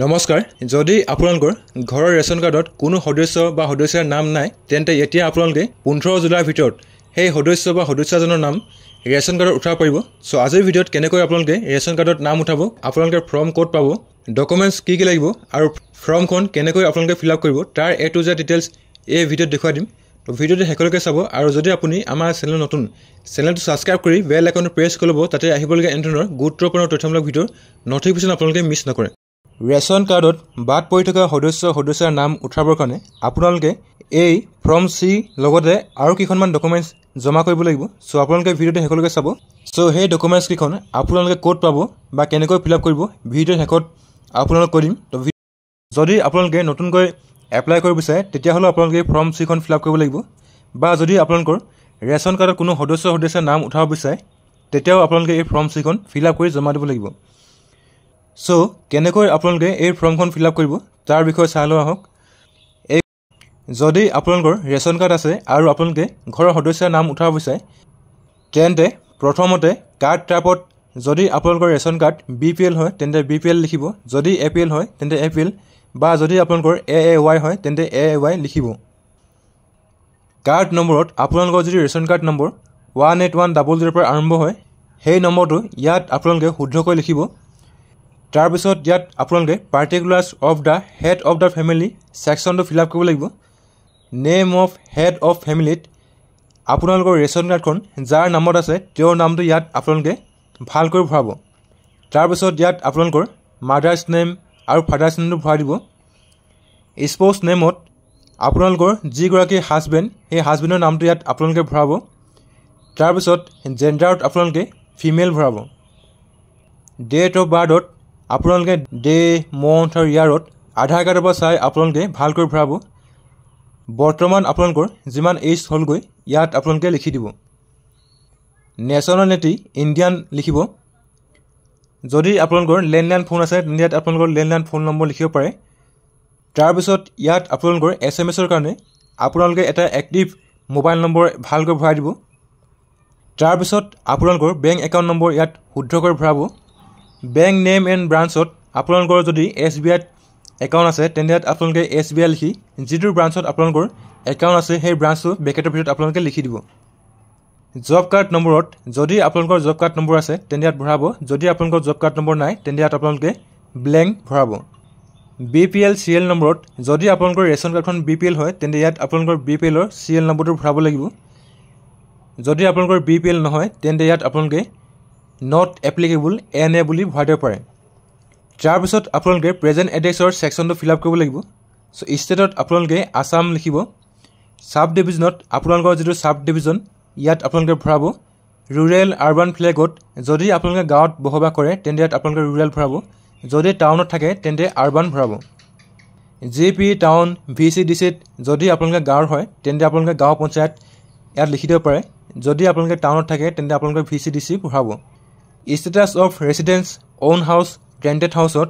নমস্কাৰ যদি আপোনালোকৰ ঘৰৰ ৰেচন কাৰ্ডত কোনো সদস্য বা সদস্যাৰ নাম নাই তেন্তে এতিয়া আপোনালোকে 15 জুলাইৰ ভিতৰত সেই সদস্য বা সদস্যজনৰ নাম ৰেচন কাৰ্ডত উঠাব পাৰিব। সো আজিৰ ভিডিঅ'ত কেনেকৈ আপোনালোকে ৰেচন কাৰ্ডত নাম উঠাব, আপোনালোকে ফৰ্ম ক'ত পাব, ডকুমেণ্টছ কি লাগিব আৰু ফৰ্মখন কেনেকৈ আপোনালোকে ফিল আপ কৰিব তাৰ A to Z ডিটেইলছ এই ভিডিঅ'ত দেখুৱাই দিম। তো ভিডিঅ'টো শেষলৈকে চাব আৰু যদি আপুনি আমাৰ চেনেল নতুন চেনেলটো ছাবস্ক্ৰাইব কৰি বেল আইকনটো প্ৰেছ কৰি ল'ব, তাতে আহিবলগীয়া এনে ধৰণৰ গুৰুত্বপূৰ্ণ তথ্যমূলক ভিডিঅ'ৰ নটিফিকেশ্যন আপোনালোকে মিছ নকৰে। ৰেচন কাৰ্ডত বাদ পৰি থকা সদস্যাৰ নাম উঠাবৰ কাৰণে আপোনালোকে এই ফৰ্ম C লগতে আৰু কেইখনমান ডকুমেণ্টছ জমা কৰিব লাগিব। সো আপোনালোকে ভিডিঅ'টো শেষলৈকে চাব। সো সেই ডকুমেণ্টছ কেইখন আপোনালোকে ক'ত পাব বা কেনেকৈ ফিল আপ কৰিব ভিডিঅ'ৰ শেষত আপোনালোক কৈ দিম। তো যদি আপোনালোকে নতুনকৈ এপ্লাই কৰিব বিচাৰে তেতিয়াহ'লে আপোনালোকে ফৰ্ম C খন ফিল আপ কৰিব লাগিব, বা যদি আপোনালোকৰ ৰেচন কাৰ্ডত কোনো সদস্যাৰ নাম উঠাব বিচাৰে তেতিয়াও আপোনালোকে এই ফৰ্ম C খন ফিল আপ কৰি জমা দিব লাগিব। সো কেনেকৈ আপোনালোকে এই ফৰ্মখন ফিল আপ কৰিব তাৰ বিষয়ে চাই লওঁ আহক। যদি আপোনালোকৰ ৰেচন কাৰ্ড আছে আৰু আপোনালোকে ঘৰৰ সদস্যাৰ নাম উঠাব বিচাৰে তেন্তে প্ৰথমতে কাৰ্ড টাইপত যদি আপোনালোকৰ ৰেচন কাৰ্ড BPL হয় তেন্তে BPL লিখিব, যদি APL হয় তেন্তে APL, বা যদি আপোনালোকৰ AAY হয় তেন্তে AAY লিখিব। কাৰ্ড নম্বৰত আপোনালোকৰ যদি ৰেচন কাৰ্ড নম্বৰ 18100 পৰা আৰম্ভ হয় সেই নম্বৰটো ইয়াত আপোনালোকে শুদ্ধকৈ লিখিব। তাৰপিছত ইয়াত আপোনালোকে particulars of the head of the family ছেকশ্যনটো ফিল আপ কৰিব লাগিব। নেম অফ হেড অফ ফেমিলিত আপোনালোকৰ ৰেচন কাৰ্ডখন যাৰ নামত আছে তেওঁৰ নামটো ইয়াত আপোনালোকে ভালকৈ ভৰাব। তাৰপিছত ইয়াত আপোনালোকৰ মাডাৰ্ছ নেম আৰু ফাদাৰ্ছ নেমটো ভৰাই দিব। স্পৌছ নেমত আপোনালোকৰ যিগৰাকী হাজবেণ্ড সেই হাজবেণ্ডৰ নামটো ইয়াত আপোনালোকে ভৰাব। তাৰপিছত জেণ্ডাৰত আপোনালোকে ফিমেল ভৰাব। ডেট অফ বাৰ্থত আপোনালোকে ডে, মন্থ আৰু ইয়াৰত আধাৰ কাৰ্ডৰ পৰা চাই আপোনালোকে ভালকৈ ভৰাব। বৰ্তমান আপোনালোকৰ যিমান এইজ হ'লগৈ ইয়াত আপোনালোকে লিখি দিব। নেশ্যনেলিটি ইণ্ডিয়ান লিখিব। যদি আপোনালোকৰ লেণ্ডলাইন ফোন আছে তেন্তে ইয়াত আপোনালোকৰ লেণ্ডলাইন ফোন নম্বৰ লিখিব পাৰে। তাৰপিছত ইয়াত আপোনালোকৰ SMS-ৰ কাৰণে আপোনালোকে এটা এক্টিভ মোবাইল নম্বৰ ভালকৈ ভৰাই দিব। তাৰপিছত আপোনালোকৰ বেংক একাউণ্ট নম্বৰ ইয়াত শুদ্ধকৈ ভৰাব। বেংক নেম এণ্ড ব্ৰাঞ্চত আপোনালোকৰ যদি SBI একাউণ্ট আছে তেন্তে ইয়াত আপোনালোকে SBI লিখি যিটো ব্ৰাঞ্চত আপোনালোকৰ একাউণ্ট আছে সেই ব্ৰাঞ্চটো ব্ৰেকেটৰ ভিতৰত আপোনালোকে লিখি দিব। জব কাৰ্ড নম্বৰত যদি আপোনালোকৰ জব কাৰ্ড নম্বৰ আছে তেন্তে ইয়াত ভৰাব, যদি আপোনালোকৰ জব কাৰ্ড নম্বৰ নাই তেন্তে ইয়াত আপোনালোকে ব্লেংক ভৰাব। BPL চিৰিয়েল নম্বৰত যদি আপোনালোকৰ ৰেচন কাৰ্ডখন BPL হয় তেন্তে ইয়াত আপোনালোকৰ BPLৰ চিৰিয়েল নম্বৰটো ভৰাব লাগিব। যদি আপোনালোকৰ BPL নহয় তেন্তে ইয়াত আপোনালোকে নট এপ্লিকেবল NA বুলি ভৰাই দিব পাৰে। তাৰপিছত আপোনালোকে প্ৰেজেণ্ট এড্ৰেছৰ ছেকশ্যনটো ফিল আপ কৰিব লাগিব। চ' ষ্টেটত আপোনালোকে আছাম লিখিব। ছাব ডিভিজনত আপোনালোকৰ যিটো ছাব ডিভিজন ইয়াত আপোনালোকে ভৰাব। ৰুৰেল আৰ্বান ফ্লেগত যদি আপোনালোকে গাঁৱত বসবাস কৰে তেন্তে ইয়াত আপোনালোকে ৰুৰেল ভৰাব, যদি টাউনত থাকে তেন্তে আৰ্বান ভৰাব। GP টাউন VC DCত যদি আপোনালোকে গাঁৱৰ হয় তেন্তে আপোনালোকে গাঁও পঞ্চায়ত ইয়াত লিখি দিব পাৰে, যদি আপোনালোকে টাউনত থাকে তেন্তে আপোনালোকে VC DC ভৰাব। Status of residence own house rented হাউচত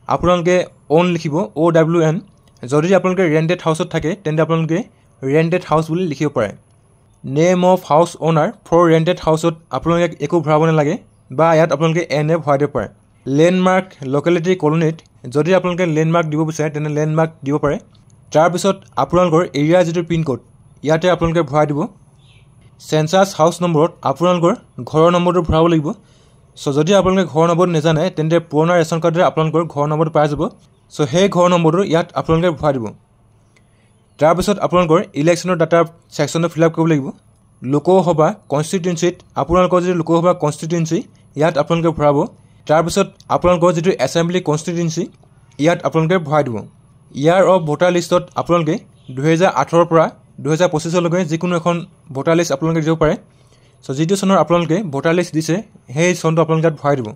আপোনালোকে অ'ন লিখিব OWN, যদি আপোনালোকে ৰেণ্টেড হাউচত থাকে তেন্তে আপোনালোকে ৰেণ্টেড হাউচ বুলি লিখিব পাৰে। Name of house owner for rented হাউচত আপোনালোকে একো ভৰাব নালাগে, বা ইয়াত আপোনালোকে NA ভৰাই দিব পাৰে। লেণ্ডমাৰ্ক লোকেলিটি কলনীত যদি আপোনালোকে লেণ্ডমাৰ্ক দিব বিচাৰে তেন্তে লেণ্ডমাৰ্ক দিব পাৰে। তাৰপিছত আপোনালোকৰ এৰিয়াৰ যিটো পিনক'ড ইয়াতে আপোনালোকে ভৰাই দিব। চেঞ্চাছ হাউচ নম্বৰত আপোনালোকৰ ঘৰৰ নম্বৰটো ভৰাব লাগিব। চ' যদি আপোনালোকে ঘৰৰ নম্বৰটো নাজানে তেন্তে পুৰণা ৰেচন কাৰ্ডৰে আপোনালোকৰ ঘৰৰ নম্বৰটো পাই যাব। চ' সেই ঘৰৰ নম্বৰটো ইয়াত আপোনালোকে ভৰাই দিব। তাৰপিছত আপোনালোকৰ ইলেকশ্যনৰ ডাটা ছেকশ্যনটো ফিল আপ কৰিব লাগিব। লোকসভা কনষ্টিটুৱেঞ্চিত আপোনালোকৰ যিটো লোকসভা কনষ্টিটুৱেঞ্চি ইয়াত আপোনালোকে ভৰাব। তাৰপিছত আপোনালোকৰ যিটো এছেম্বলি কনষ্টিটুৱেঞ্চি ইয়াত আপোনালোকে ভৰাই দিব। ইয়াৰ অফ ভোটাৰ লিষ্টত আপোনালোকে 2018 পৰা 2025লৈকে যিকোনো এখন ভোটাৰ লিষ্ট আপোনালোকে দিব পাৰে। চ' যিটো চনৰ আপোনালোকে ভোটাৰ লিষ্ট দিছে সেই চনটো আপোনালোকে ইয়াত ভৰাই দিব।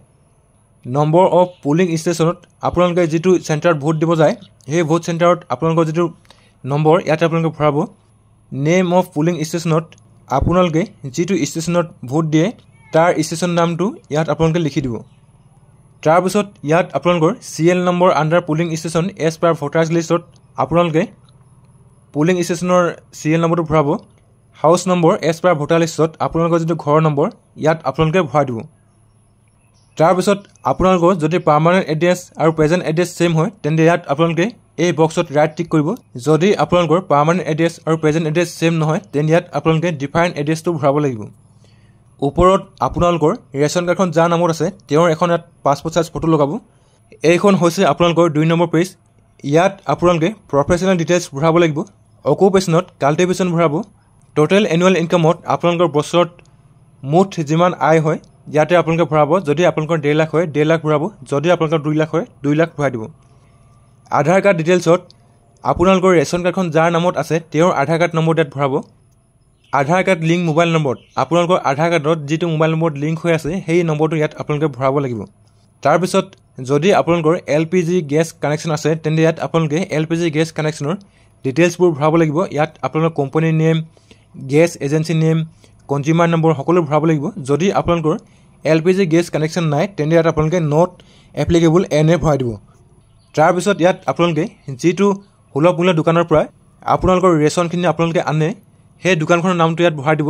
নম্বৰ অফ পলিং ষ্টেচনত আপোনালোকে যিটো চেণ্টাৰত ভোট দিব যায় সেই ভোট চেণ্টাৰত আপোনালোকৰ যিটো নম্বৰ ইয়াতে আপোনালোকে ভৰাব। নেম অফ পলিং ষ্টেচনত আপোনালোকে যিটো ষ্টেচনত ভোট দিয়ে তাৰ ষ্টেচন নামটো ইয়াত আপোনালোকে লিখি দিব। তাৰপিছত ইয়াত আপোনালোকৰ CL number under polling station as per voters লিষ্টত আপোনালোকে পলিং ষ্টেচনৰ CL নম্বৰটো ভৰাব। House number as per voter লিষ্টত আপোনালোকৰ যিটো ঘৰৰ নম্বৰ ইয়াত আপোনালোকে ভৰাই দিব। তাৰপিছত আপোনালোকৰ যদি পাৰ্মানেণ্ট এড্ৰেছ আৰু প্ৰেজেণ্ট এড্ৰেছ ছেম হয় তেন্তে ইয়াত আপোনালোকে এই বক্সত ৰাইট টিক কৰিব। যদি আপোনালোকৰ পাৰ্মানেণ্ট এড্ৰেছ আৰু প্ৰেজেণ্ট এড্ৰেছ ছেম নহয় তেন্তে ইয়াত আপোনালোকে ডিফাৰেণ্ট এড্ৰেছটো ভৰাব লাগিব। ওপৰত আপোনালোকৰ ৰেচন কাৰ্ডখন যাৰ নামত আছে তেওঁৰ এখন ইয়াত পাছপৰ্ট চাইজ ফটো লগাব। এইখন হৈছে আপোনালোকৰ 2 নম্বৰ পেজ। ইয়াত আপোনালোকে প্ৰফেশ্যনেল ডিটেইলছ ভৰাব লাগিব। অকুপেশ্যনত কাল্টিভেশ্যন ভৰাব। টোটেল এনুৱেল ইনকামত আপোনালোকৰ বছৰত মুঠ যিমান আয় হয় ইয়াতে আপোনালোকে ভৰাব। যদি আপোনালোকৰ 1.5 লাখ হয় 1.5 লাখ ভৰাব। যদি আপোনালোকৰ 2 লাখ হয় 2 লাখ ভৰাই দিব। আধাৰ কাৰ্ড ডিটেইলছত আপোনালোকৰ ৰেচন কাৰ্ডখন যাৰ নামত আছে তেওঁৰ আধাৰ কাৰ্ড নম্বৰ ইয়াত ভৰাব। আধাৰ কাৰ্ড লিংক মোবাইল নম্বৰ আপোনালোকৰ আধাৰ কাৰ্ডত যিটো মোবাইল নম্বৰত লিংক হৈ আছে সেই নম্বৰটো ইয়াত আপোনালোকে ভৰাব লাগিব। তাৰপিছত যদি আপোনালোকৰ LPG গেছ কানেকশ্যন আছে তেন্তে ইয়াত আপোনালোকে LPG গেছ কানেকশ্যনৰ ডিটেইলছবোৰ ভৰাব লাগিব। ইয়াত আপোনালোকৰ কোম্পানীৰ name, gas agency name, consumer number সকলো ভৰাব লাগিব। যদি আপোনালোকৰ LPG গেছ কানেকশ্যন নাই তেন্তে ইয়াত আপোনালোকে নট এপ্লিকেবল এনে ভৰাই দিব। তাৰপিছত ইয়াত আপোনালোকে যিটো সুলভ মূল্যৰ দোকানৰ পৰা আপোনালোকৰ ৰেচনখিনি আপোনালোকে আনে সেই দোকানখনৰ নামটো ইয়াত ভৰাই দিব।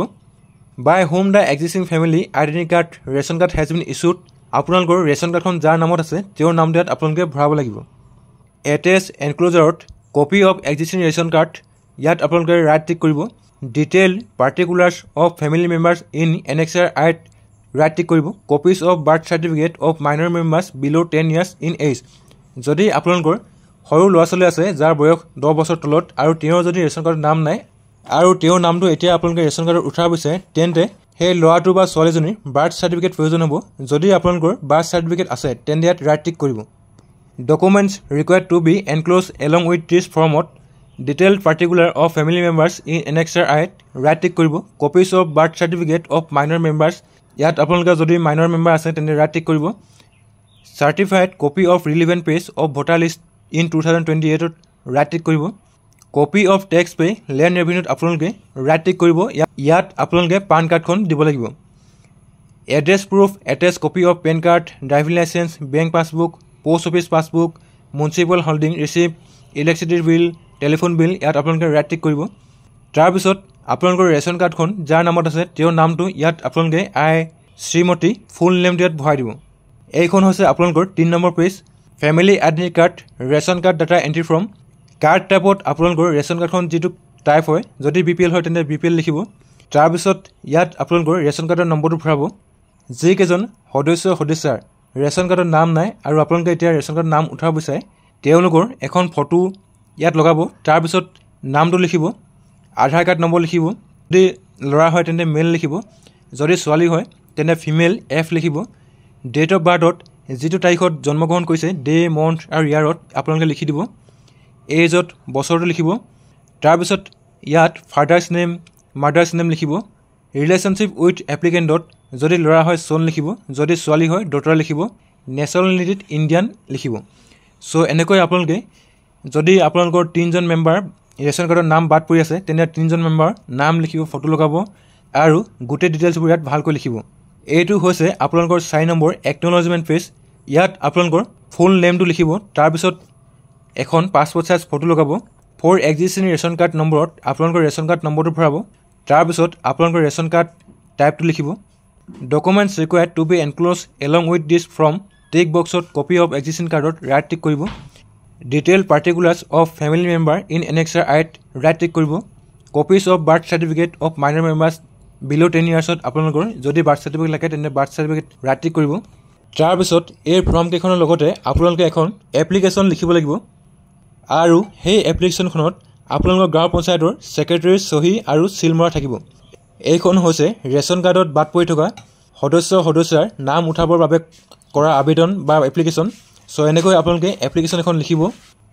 By whom the existing family identity card ration card has been issued আপোনালোকৰ ৰেচন কাৰ্ডখন যাৰ নামত আছে তেওঁৰ নামটো ইয়াত আপোনালোকে ভৰাব লাগিব। এটেচ এনক্ল'জাৰত copy of existing ration card ইয়াত আপোনালোকে ৰাইট টিক কৰিব। Detail particulars of family members in annexure আইত ৰাইট টিক কৰিব। Copies of birth certificate of minor members below' 10 years in age যদি আপোনালোকৰ সৰু ল'ৰা ছোৱালী আছে যাৰ বয়স 10 বছৰ তলত আৰু তেওঁৰ যদি ৰেচন কাৰ্ডৰ নাম নাই আৰু তেওঁৰ নামটো এতিয়া আপোনালোকে ৰেচন কাৰ্ডত উঠাব বিচাৰে তেন্তে সেই ল'ৰাটো বা ছোৱালীজনীৰ বাৰ্থ চাৰ্টিফিকেট প্ৰয়োজন হ'ব। যদি আপোনালোকৰ বাৰ্থ চাৰ্টিফিকেট আছে তেন্তে ইয়াত ৰাইট টিক কৰিব। Documents required to be enclose along with this ফৰ্মত detailed particular of family members in annexure আইত ৰাইট টিক কৰিব। Copies of birth certificate of minor members ইয়াত আপোনালোকে যদি মাইনৰ মেম্বাৰ আছে তেন্তে ৰাইট টিক কৰিব। Certified copy of relevant page of voter list in 2028ত ৰাইট টিক কৰিব। Copy of tax pay land ৰেভিনিউত আপোনালোকে ৰাইট টিক কৰিব। ইয়াত আপোনালোকে পান কাৰ্ডখন দিব লাগিব। Address proof attach copy of PAN card, driving licence, bank passbook, post office passbook, municipal holding receipt, electricity bill, telephone bill ইয়াত আপোনালোকে ৰাইট টিক কৰিব। তাৰপিছত আপোনালোকৰ ৰেচন কাৰ্ডখন যাৰ নামত আছে তেওঁৰ নামটো ইয়াত আপোনালোকে শ্ৰীমতী ফুল নেমটো ইয়াত ভৰাই দিব। এইখন হৈছে আপোনালোকৰ 3 number page. Family identity card ration card data entry form. Card টাইপত আপোনালোকৰ ৰেচন কাৰ্ডখন যিটো টাইপ হয় যদি BPL হয় তেন্তে BPL লিখিব। তাৰপিছত ইয়াত আপোনালোকৰ ৰেচন কাৰ্ডৰ নম্বৰটো ভৰাব। যিকেইজন সদস্যাৰ ৰেচন কাৰ্ডৰ নাম নাই আৰু আপোনালোকে এতিয়া ৰেচন কাৰ্ডৰ নাম উঠাব বিচাৰে তেওঁলোকৰ এখন ফটো ইয়াত লগাব। তাৰপিছত নামটো লিখিব, আধাৰ কাৰ্ড নম্বৰ লিখিব। যদি ল'ৰা হয় তেন্তে মেল লিখিব, যদি ছোৱালী হয় তেন্তে ফিমেল F লিখিব। ডেট অফ বাৰ্থত যিটো তাৰিখত জন্মগ্ৰহণ কৰিছে ডে, মন্থ আৰু ইয়াৰত আপোনালোকে লিখি দিব। এজত বছৰটো লিখিব। তাৰপিছত ইয়াত ফাদাৰ্ছ নেম, মাদাৰ্ছ নেম লিখিব। ৰিলেশ্যনশ্বিপ উইথ এপ্লিকেণ্টত যদি ল'ৰা হয় চন লিখিব, যদি ছোৱালী হয় ডটাৰ লিখিব। নেশ্যনেলিটিত ইণ্ডিয়ান লিখিব। চ' এনেকৈ আপোনালোকে যদি আপোনালোকৰ 3জন মেম্বাৰ ৰেচন কাৰ্ডৰ নাম বাদ পৰি আছে তেন্তে 3জন মেম্বাৰ নাম লিখিব, ফটো লগাব আৰু গোটেই ডিটেইলছবোৰ ইয়াত ভালকৈ লিখিব। এইটো হৈছে আপোনালোকৰ 4 নম্বৰ একন'লেজমেণ্ট পেজ। ইয়াত আপোনালোকৰ ফুল নেমটো লিখিব। তাৰপিছত এখন পাছপৰ্ট চাইজ ফটো লগাব। ফৰ এক্সিষ্টিং ৰেচন কাৰ্ড নম্বৰত আপোনালোকৰ ৰেচন কাৰ্ড নম্বৰটো ভৰাব। তাৰপিছত আপোনালোকৰ ৰেচন কাৰ্ড টাইপটো লিখিব। Documents required to be enclose along with this from tick বক্সত কপি অফ এক্সিষ্টিং কাৰ্ডত ৰাইট টিক কৰিব। Detail particulars of family member in annexure আইত ৰাইট টিক কৰিব। Copies of birth certificate of minor members below' 10 yearsত আপোনালোকৰ যদি birth certificate লাগে তেন্তে বাৰ্থ চাৰ্টিফিকেট ৰাইট টিক কৰিব। তাৰপিছত এই ফৰ্মকেইখনৰ লগতে আপোনালোকে এখন এপ্লিকেশ্যন লিখিব লাগিব আৰু সেই এপ্লিকেশ্যনখনত আপোনালোকৰ গাঁও পঞ্চায়তৰ ছেক্ৰেটেৰীৰ চহী আৰু চিল মৰা থাকিব। এইখন হৈছে ৰেচন কাৰ্ডত বাদ পৰি থকা সদস্যাৰ নাম উঠাবৰ বাবে কৰা আবেদন বা এপ্লিকেশ্যন। চ' এনেকৈ আপোনালোকে এপ্লিকেশ্যন এখন লিখিব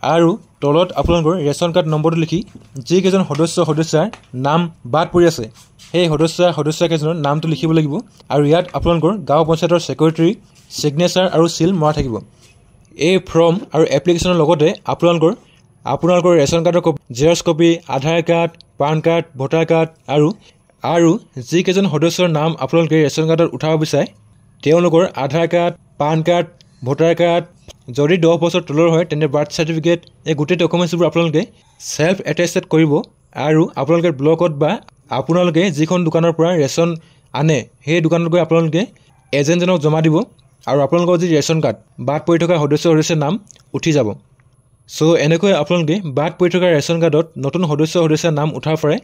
আৰু তলত আপোনালোকৰ ৰেচন কাৰ্ড নম্বৰটো লিখি যিকেইজন সদস্যাৰ নাম বাদ পৰি আছে সেই সদস্যকেইজনৰ নামটো লিখিব লাগিব আৰু ইয়াত আপোনালোকৰ গাঁও পঞ্চায়তৰ ছেক্ৰেটেৰী ছিগনেচাৰ আৰু চিল মৰা থাকিব। এই ফৰ্ম আৰু এপ্লিকেশ্যনৰ লগতে আপোনালোকৰ ৰেচন কাৰ্ডৰ xerox copy, Aadhaar card, PAN card, voter card আৰু যিকেইজন সদস্যৰ নাম আপোনালোকে ৰেচন কাৰ্ডত উঠাব বিচাৰে তেওঁলোকৰ Aadhaar card, PAN card, voter card, যদি 10 বছৰ তলৰ হয় তেন্তে বাৰ্থ চাৰ্টিফিকেট এই গোটেই ডকুমেণ্টছবোৰ আপোনালোকে ছেল্ফ এটেষ্টেড কৰিব আৰু আপোনালোকে ব্লকত বা আপোনালোকে যিখন দোকানৰ পৰা ৰেচন আনে সেই দোকানত গৈ আপোনালোকে এজেণ্টজনক জমা দিব আৰু আপোনালোকৰ যি ৰেচন কাৰ্ড বাদ পৰি থকা সদস্যৰ নাম উঠি যাব। চ' এনেকৈ আপোনালোকে বাদ পৰি থকা ৰেচন কাৰ্ডত নতুন সদস্যৰ নাম উঠাব পাৰে।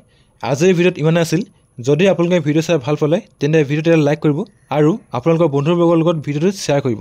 আজিৰ ভিডিঅ'ত ইমানে আছিল। যদি আপোনালোকে ভিডিঅ' চাই ভাল পালে তেন্তে ভিডিঅ'টো লাইক কৰিব আৰু আপোনালোকৰ বন্ধুবৰ্গৰ লগত ভিডিঅ'টো শ্বেয়াৰ কৰিব।